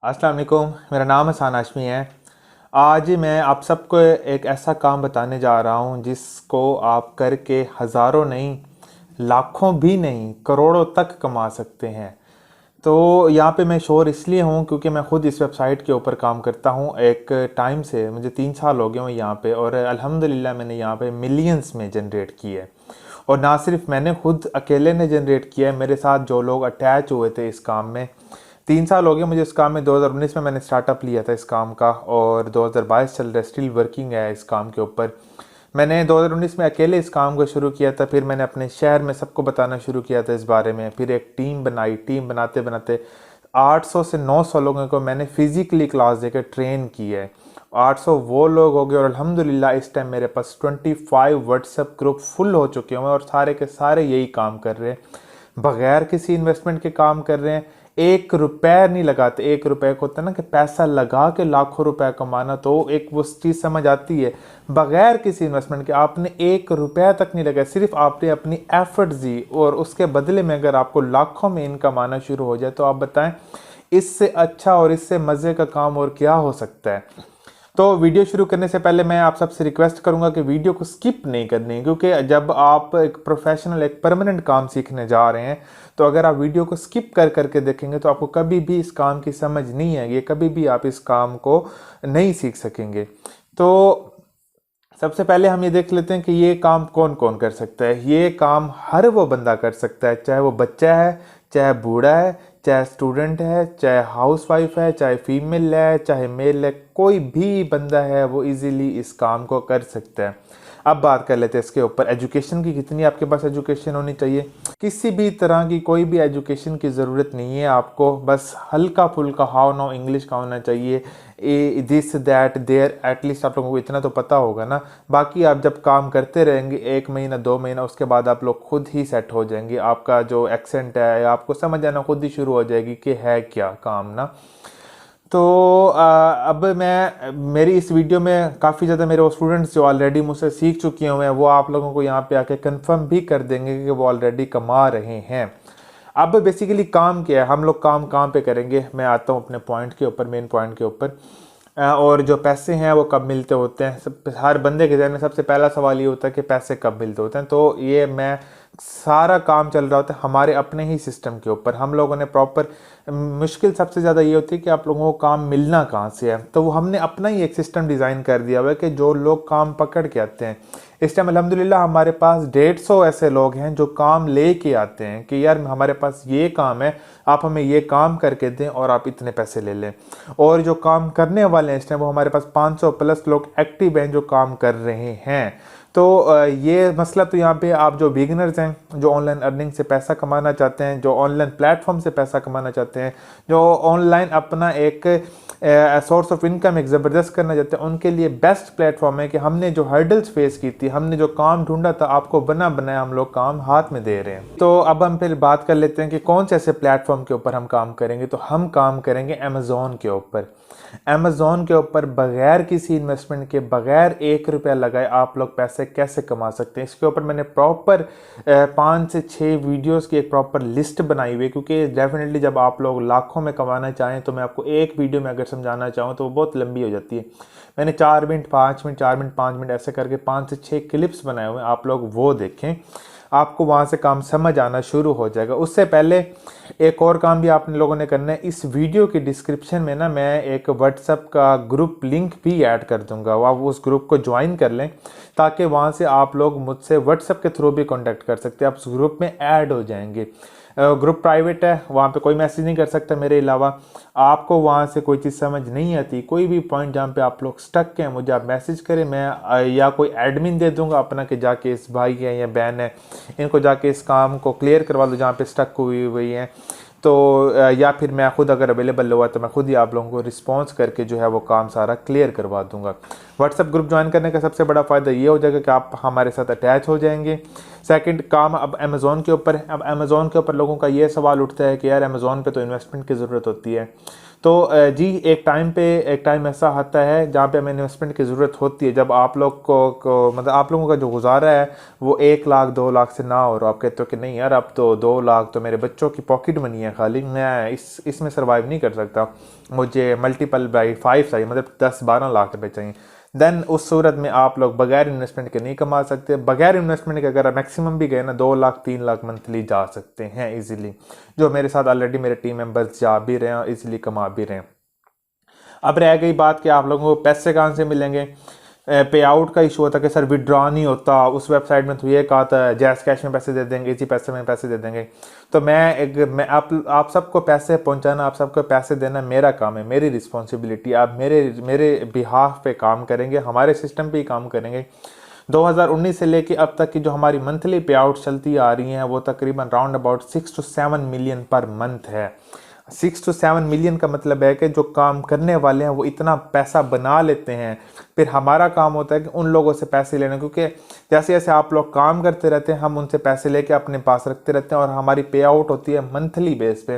अस्सलाम वालेकुम। मेरा नाम हसन हाशमी है। आज मैं आप सबको एक ऐसा काम बताने जा रहा हूँ जिसको आप करके हज़ारों नहीं, लाखों भी नहीं, करोड़ों तक कमा सकते हैं। तो यहाँ पे मैं श्योर इसलिए हूँ क्योंकि मैं ख़ुद इस वेबसाइट के ऊपर काम करता हूँ एक टाइम से। मुझे 3 साल हो गए हैं यहाँ पे और अल्हम्दुलिल्लाह मैंने यहाँ पे मिलियंस में जनरेट किए है। और ना सिर्फ मैंने खुद अकेले ने जनरेट किया है, मेरे साथ जो लोग अटैच हुए थे इस काम में। 3 साल हो गए मुझे इस काम में। 2019 में मैंने स्टार्टअप लिया था इस काम का और 2022 चल रहा है, स्टिल वर्किंग है इस काम के ऊपर। मैंने 2019 में अकेले इस काम को शुरू किया था, फिर मैंने अपने शहर में सबको बताना शुरू किया था इस बारे में। फिर एक टीम बनाई, टीम बनाते बनाते 800 से 900 लोगों को मैंने फिजिकली क्लास देकर ट्रेन किया है। 800 वो लोग हो गए और अल्हम्दुलिल्लाह इस टाइम मेरे पास 25 व्हाट्सएप ग्रुप फुल हो चुके हैं और सारे के सारे यही काम कर रहे हैं, बगैर किसी इन्वेस्टमेंट के काम कर रहे हैं। 1 रुपए नहीं लगाते। 1 रुपए को होता है ना कि पैसा लगा के लाखों रुपए कमाना, तो एक वो चीज़ समझ आती है। बगैर किसी इन्वेस्टमेंट के आपने 1 रुपया तक नहीं लगाया, सिर्फ आपने अपनी एफर्ट दी और उसके बदले में अगर आपको लाखों में इनकम आना शुरू हो जाए तो आप बताएं इससे अच्छा और इससे मज़े का काम और क्या हो सकता है। तो वीडियो शुरू करने से पहले मैं आप सबसे रिक्वेस्ट करूंगा कि वीडियो को स्किप नहीं करनी है, क्योंकि जब आप एक प्रोफेशनल एक परमानेंट काम सीखने जा रहे हैं तो अगर आप वीडियो को स्किप कर करके देखेंगे तो आपको कभी भी इस काम की समझ नहीं आएगी, कभी भी आप इस काम को नहीं सीख सकेंगे। तो सबसे पहले हम ये देख लेते हैं कि ये काम कौन कौन कर सकता है। ये काम हर वो बंदा कर सकता है, चाहे वो बच्चा है, चाहे बूढ़ा है, चाहे स्टूडेंट है, चाहे हाउसवाइफ है, चाहे फीमेल है, चाहे मेल है, कोई भी बंदा है वो इजीली इस काम को कर सकता है। अब बात कर लेते हैं इसके ऊपर एजुकेशन की। कितनी आपके पास एजुकेशन होनी चाहिए? किसी भी तरह की कोई भी एजुकेशन की ज़रूरत नहीं है आपको, बस हल्का फुल्का हाउ नो इंग्लिश का होना चाहिए। दिस दैट देयर एटलीस्ट आप लोगों को इतना तो पता होगा ना। बाकी आप जब काम करते रहेंगे 1 महीना 2 महीना, उसके बाद आप लोग खुद ही सेट हो जाएंगे। आपका जो एक्सेंट है आपको समझ आना खुद ही शुरू हो जाएगी कि है क्या काम ना। तो अब मैं मेरी इस वीडियो में काफ़ी ज़्यादा मेरे वो स्टूडेंट्स जो ऑलरेडी मुझसे सीख चुके हुए हैं वो आप लोगों को यहाँ पे आके कंफर्म भी कर देंगे कि वो ऑलरेडी कमा रहे हैं। अब बेसिकली काम क्या है, हम लोग काम कहाँ पे करेंगे, मैं आता हूँ अपने पॉइंट के ऊपर, मेन पॉइंट के ऊपर। और जो पैसे हैं वो कब मिलते होते हैं, हर बंदे के ज़हन में सबसे पहला सवाल ये होता है कि पैसे कब मिलते होते हैं। तो ये मैं सारा काम चल रहा होता है हमारे अपने ही सिस्टम के ऊपर। हम लोगों ने प्रॉपर, मुश्किल सबसे ज़्यादा ये होती है कि आप लोगों को काम मिलना कहाँ से है। तो वो हमने अपना ही एक सिस्टम डिज़ाइन कर दिया हुआ है कि जो लोग काम पकड़ के आते हैं, इस टाइम अल्हम्दुलिल्लाह हमारे पास 150 ऐसे लोग हैं जो काम ले के आते हैं कि यार हमारे पास ये काम है, आप हमें ये काम करके दें और आप इतने पैसे ले लें। और जो काम करने वाले हैं इस टाइम वो हमारे पास 500 प्लस लोग एक्टिव हैं जो काम कर रहे हैं। तो ये मसला तो यहाँ पे आप जो बिगिनर्स हैं, जो ऑनलाइन अर्निंग से पैसा कमाना चाहते हैं, जो ऑनलाइन प्लेटफॉर्म से पैसा कमाना चाहते हैं, जो ऑनलाइन अपना एक सोर्स ऑफ इनकम एक ज़बरदस्त करना चाहते हैं, उनके लिए बेस्ट प्लेटफॉर्म है कि हमने जो हर्डल्स फेस की थी, हमने जो काम ढूंढा था, आपको बना बनाया हम लोग काम हाथ में दे रहे हैं। तो अब हम फिर बात कर लेते हैं कि कौन से ऐसे प्लेटफॉर्म के ऊपर हम काम करेंगे। तो हम काम करेंगे अमेज़ॉन के ऊपर। अमेज़ॉन के ऊपर बगैर किसी इन्वेस्टमेंट के, बगैर 1 रुपया लगाए आप लोग पैसे कैसे कमा सकते हैं, इसके ऊपर मैंने प्रॉपर 5 से 6 वीडियोस की एक प्रॉपर लिस्ट बनाई हुई है। क्योंकि डेफिनेटली जब आप लोग लाखों में कमाना चाहें तो मैं आपको एक वीडियो में अगर समझाना चाहूँ तो वो बहुत लंबी हो जाती है। मैंने 4 मिनट 5 मिनट 4 मिनट 5 मिनट ऐसे करके 5 से 6 क्लिप्स बनाए हुए हैं, आप लोग वो देखें, आपको वहाँ से काम समझ आना शुरू हो जाएगा। उससे पहले एक और काम भी आप लोगों ने करना है। इस वीडियो की डिस्क्रिप्शन में ना मैं एक व्हाट्सएप का ग्रुप लिंक भी ऐड कर दूंगा, आप उस ग्रुप को ज्वाइन कर लें ताकि वहाँ से आप लोग मुझसे व्हाट्सएप के थ्रू भी कांटेक्ट कर सकते हैं, आप उस ग्रुप में ऐड हो जाएंगे। ग्रुप प्राइवेट है, वहाँ पे कोई मैसेज नहीं कर सकता मेरे अलावा। आपको वहाँ से कोई चीज़ समझ नहीं आती, कोई भी पॉइंट जहाँ पे आप लोग स्टक हैं, मुझे आप मैसेज करें, मैं या कोई एडमिन दे दूंगा अपना कि जाके इस भाई है या बहन है इनको जाके इस काम को क्लियर करवा दो जहाँ पे स्टक हुई हैं। तो या फिर मैं खुद अगर अवेलेबल हुआ तो मैं खुद ही आप लोगों को रिस्पॉन्स करके जो है वो काम सारा क्लियर करवा दूंगा। व्हाट्सएप ग्रुप ज्वाइन करने का सबसे बड़ा फ़ायदा ये हो जाएगा कि आप हमारे साथ अटैच हो जाएंगे। सेकंड काम अब अमेज़ॉन के ऊपर है। अब अमेज़ॉन के ऊपर लोगों का ये सवाल उठता है कि यार अमेज़ॉन पे तो इन्वेस्टमेंट की ज़रूरत होती है। तो जी एक टाइम ऐसा आता है जहाँ पे हमें इन्वेस्टमेंट की ज़रूरत होती है, जब आप लोग को मतलब आप लोगों का जो गुजारा है वो 1 लाख 2 लाख से ना हो, और आप कहते हो कि नहीं यार अब तो 2 लाख तो मेरे बच्चों की पॉकेट मनी है खाली, मैं इसमें सर्वाइव नहीं कर सकता, मुझे मल्टीपल बाई 5 चाहिए, मतलब 10-12 लाख रुपए चाहिए। देन उस सूरत में आप लोग बगैर इन्वेस्टमेंट के नहीं कमा सकते। बगैर इन्वेस्टमेंट के अगर मैक्सिमम भी गए ना 2 लाख 3 लाख मंथली जा सकते हैं इजीली, जो मेरे साथ ऑलरेडी मेरे टीम मेंबर्स जा भी रहे हैं और इजीली कमा भी रहे हैं। अब रह गई बात कि आप लोगों को पैसे कहाँ से मिलेंगे। पे आउट का इशू होता है कि सर विड्रॉ नहीं होता, उस वेबसाइट में तो ये कहा था जैस कैश में पैसे दे देंगे, इसी पैसे में पैसे दे देंगे। तो मैं आप सबको पैसे पहुंचाना, आप सबको पैसे देना मेरा काम है, मेरी रिस्पॉन्सिबिलिटी। आप मेरे बिहाफ पे काम करेंगे, हमारे सिस्टम पे ही काम करेंगे। 2019 से लेके अब तक की जो हमारी मंथली पे आउट चलती आ रही हैं वो तकरीबन round about 6 to 7 million per month है। 6 to 7 मिलियन का मतलब है कि जो काम करने वाले हैं वो इतना पैसा बना लेते हैं, फिर हमारा काम होता है कि उन लोगों से पैसे लेना, क्योंकि जैसे जैसे आप लोग काम करते रहते हैं हम उनसे पैसे लेके अपने पास रखते रहते हैं, और हमारी पे आउट होती है मंथली बेस पे।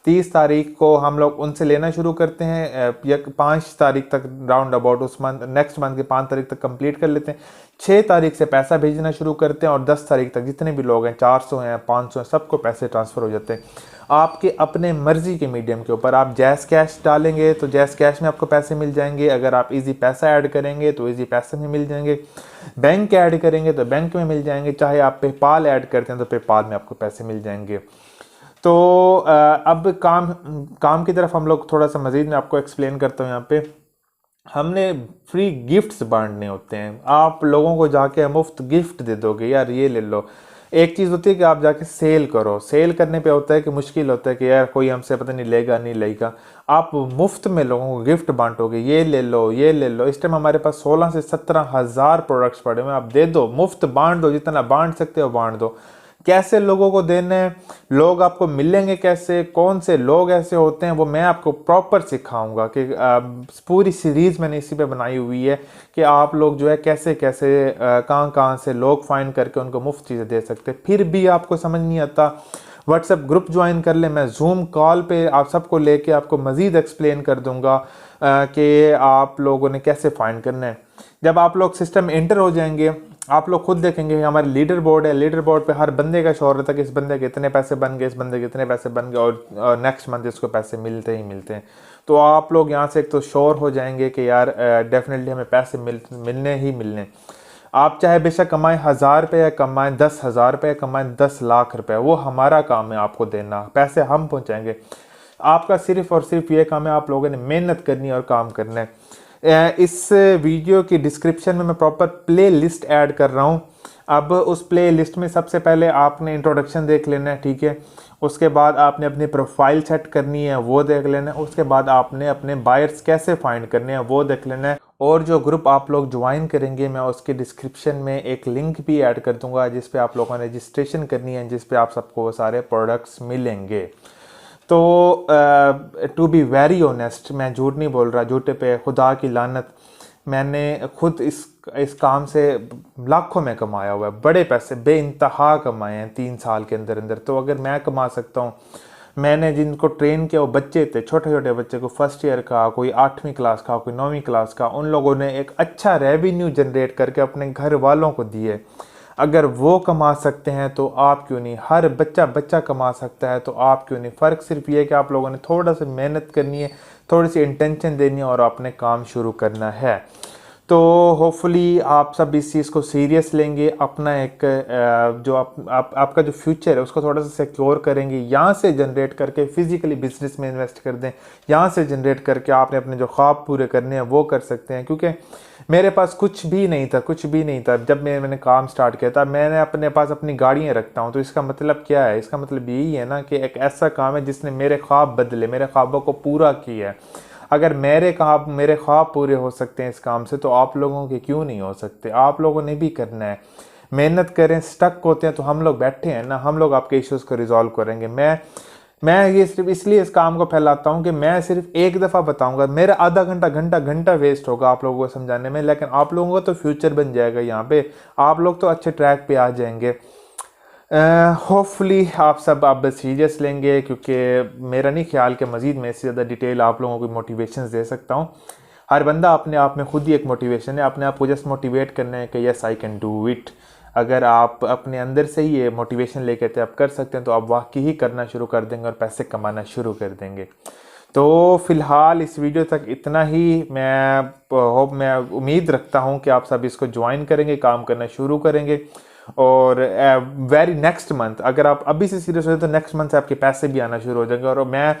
30 तारीख को हम लोग उनसे लेना शुरू करते हैं, या 5 तारीख तक राउंड अबाउट उस मंथ नेक्स्ट मंथ के 5 तारीख तक कंप्लीट कर लेते हैं। 6 तारीख से पैसा भेजना शुरू करते हैं और 10 तारीख तक जितने भी लोग हैं 400 हैं 500 हैं सबको पैसे ट्रांसफ़र हो जाते हैं आपके अपने मर्जी के मीडियम के ऊपर। आप जैस कैश डालेंगे तो जैस कैश में आपको पैसे मिल जाएंगे, अगर आप इजी पैसा ऐड करेंगे तो इजी पैसे में मिल जाएंगे, बैंक ऐड करेंगे तो बैंक में मिल जाएंगे, चाहे आप पेपाल ऐड करते हैं तो पेपाल में आपको पैसे मिल जाएंगे। तो अब काम की तरफ हम लोग थोड़ा सा मज़ीद मैं आपको एक्सप्लेन करता हूँ। यहाँ पे हमने फ्री गिफ्ट्स बांटने होते हैं, आप लोगों को जाके मुफ्त गिफ्ट दे दोगे, यार ये ले लो। एक चीज़ होती है कि आप जाके सेल करो, सेल करने पे होता है कि मुश्किल होता है कि यार कोई हमसे पता नहीं लेगा नहीं लेगा। आप मुफ्त में लोगों को गिफ्ट बांटोगे, ये ले लो ये ले लो। इस टाइम हमारे पास 16 से 17 हज़ार प्रोडक्ट्स पड़े हुए हैं, आप दे दो, मुफ्त बांट दो, जितना बांट सकते हो बांट दो। कैसे लोगों को देने हैं, लोग आपको मिलेंगे कैसे, कौन से लोग ऐसे होते हैं, वो मैं आपको प्रॉपर सिखाऊंगा कि पूरी सीरीज़ मैंने इसी पे बनाई हुई है कि आप लोग जो है कैसे कैसे कहाँ कहाँ से लोग फाइंड करके उनको मुफ्त चीज़ें दे सकते हैं। फिर भी आपको समझ नहीं आता, व्हाट्सएप ग्रुप ज्वाइन कर ले, मैं जूम कॉल पे आप सबको लेके आपको मज़ीद एक्सप्लेन कर दूंगा कि आप लोगों ने कैसे फाइंड करना है। जब आप लोग सिस्टम में एंटर हो जाएंगे आप लोग खुद देखेंगे हमारे लीडर बोर्ड है, लीडर बोर्ड पे हर बंदे का शो रहता है कि इस बंदे के इतने पैसे बन गए, इस बंदे के इतने पैसे बन गए, और नेक्स्ट मंथ इसको पैसे मिलते ही मिलते हैं। तो आप लोग यहाँ से एक तो श्योर हो जाएंगे कि यार डेफिनेटली हमें पैसे मिलने ही मिलने। आप चाहे बेशक कमाएं 1000 रुपये या कमाएं 10,000 रुपये, कमाएं 10 लाख रुपए, वो हमारा काम है आपको देना, पैसे हम पहुँचाएंगे। आपका सिर्फ और सिर्फ ये काम है आप लोगों ने मेहनत करनी है और काम करना है। इस वीडियो की डिस्क्रिप्शन में मैं प्रॉपर प्ले लिस्ट ऐड कर रहा हूँ। अब उस प्ले लिस्ट में सबसे पहले आपने इंट्रोडक्शन देख लेना है, ठीक है। उसके बाद आपने अपनी प्रोफाइल सेट करनी है, वो देख लेना है। उसके बाद आपने अपने बायर्स कैसे फाइंड करने हैं वो देख लेना है। और जो ग्रुप आप लोग ज्वाइन करेंगे मैं उसके डिस्क्रिप्शन में एक लिंक भी ऐड कर दूंगा जिस पे आप लोगों ने रजिस्ट्रेशन करनी है, जिस पे आप सबको वो सारे प्रोडक्ट्स मिलेंगे। तो टू बी वेरी ऑनेस्ट, मैं झूठ नहीं बोल रहा, झूठे पे खुदा की लानत, मैंने खुद इस काम से लाखों में कमाया हुआ है, बड़े पैसे बेइंतहा कमाए हैं 3 साल के अंदर अंदर। तो अगर मैं कमा सकता हूँ, मैंने जिनको ट्रेन किया वो बच्चे थे, छोटे छोटे बच्चे, को फर्स्ट ईयर का, कोई 8वीं क्लास का, कोई 9वीं क्लास का, उन लोगों ने एक अच्छा रेवेन्यू जनरेट करके अपने घर वालों को दिए। अगर वो कमा सकते हैं तो आप क्यों नहीं, हर बच्चा कमा सकता है तो आप क्यों नहीं। फ़र्क सिर्फ ये है कि आप लोगों ने थोड़ा सा मेहनत करनी है, थोड़ी सी इंटेंशन देनी है और अपने काम शुरू करना है। तो होपफुली आप सब इस चीज़ को सीरियस लेंगे, अपना एक जो आपका जो फ्यूचर है उसको थोड़ा सा सिक्योर करेंगे, यहाँ से जनरेट करके फिजिकली बिजनेस में इन्वेस्ट कर दें, यहाँ से जनरेट करके आपने अपने जो ख्वाब पूरे करने हैं वो कर सकते हैं। क्योंकि मेरे पास कुछ भी नहीं था जब मैंने काम स्टार्ट किया था। मैंने अपने पास अपनी गाड़ियाँ रखता हूँ, तो इसका मतलब क्या है, इसका मतलब यही है ना कि एक ऐसा काम है जिसने मेरे ख्वाब बदले, मेरे ख्वाबों को पूरा किया है। अगर मेरे ख्वाब पूरे हो सकते हैं इस काम से तो आप लोगों के क्यों नहीं हो सकते। आप लोगों ने भी करना है, मेहनत करें। स्टक होते हैं तो हम लोग बैठे हैं ना, हम लोग आपके इश्यूज़ को रिजॉल्व करेंगे। मैं ये सिर्फ इसलिए इस काम को फैलाता हूँ कि मैं सिर्फ एक दफ़ा बताऊँगा, मेरा आधा घंटा वेस्ट होगा आप लोगों को समझाने में, लेकिन आप लोगों का तो फ्यूचर बन जाएगा। यहाँ पे आप लोग तो अच्छे ट्रैक पे आ जाएंगे। होपफुली आप सब आप बस सीरियस लेंगे, क्योंकि मेरा नहीं ख्याल कि मज़ीद मैं इससे ज़्यादा डिटेल आप लोगों को मोटिवेशन दे सकता हूँ। हर बंदा अपने आप में खुद ही एक मोटिवेशन है, अपने आप को जस्ट मोटिवेट करना है कि yes I can do it. अगर आप अपने अंदर से ही ये मोटिवेशन लेके थे आप कर सकते हैं, तो आप वाकई ही करना शुरू कर देंगे और पैसे कमाना शुरू कर देंगे। तो फ़िलहाल इस वीडियो तक इतना ही। मैं उम्मीद रखता हूँ कि आप सब इसको ज्वाइन करेंगे, काम करना शुरू करेंगे, और वेरी नेक्स्ट मंथ अगर आप अभी से सीरियस हो तो नेक्स्ट मंथ से आपके पैसे भी आना शुरू हो जाएंगे। और मैं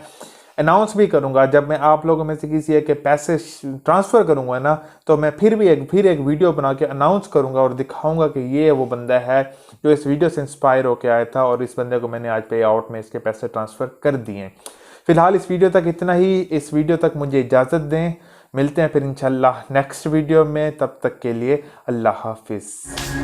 अनाउंस भी करूंगा, जब मैं आप लोगों में से किसी एक के पैसे ट्रांसफ़र करूंगा ना, तो मैं फिर एक वीडियो बना के अनाउंस करूंगा और दिखाऊंगा कि ये वो बंदा है जो इस वीडियो से इंस्पायर होकर आया था, और इस बंदे को मैंने आज पे आउट में इसके पैसे ट्रांसफ़र कर दिए। फिलहाल इस वीडियो तक इतना ही। इस वीडियो तक मुझे इजाज़त दें, मिलते हैं फिर इंशाल्लाह नेक्स्ट वीडियो में। तब तक के लिए अल्लाह हाफिज़।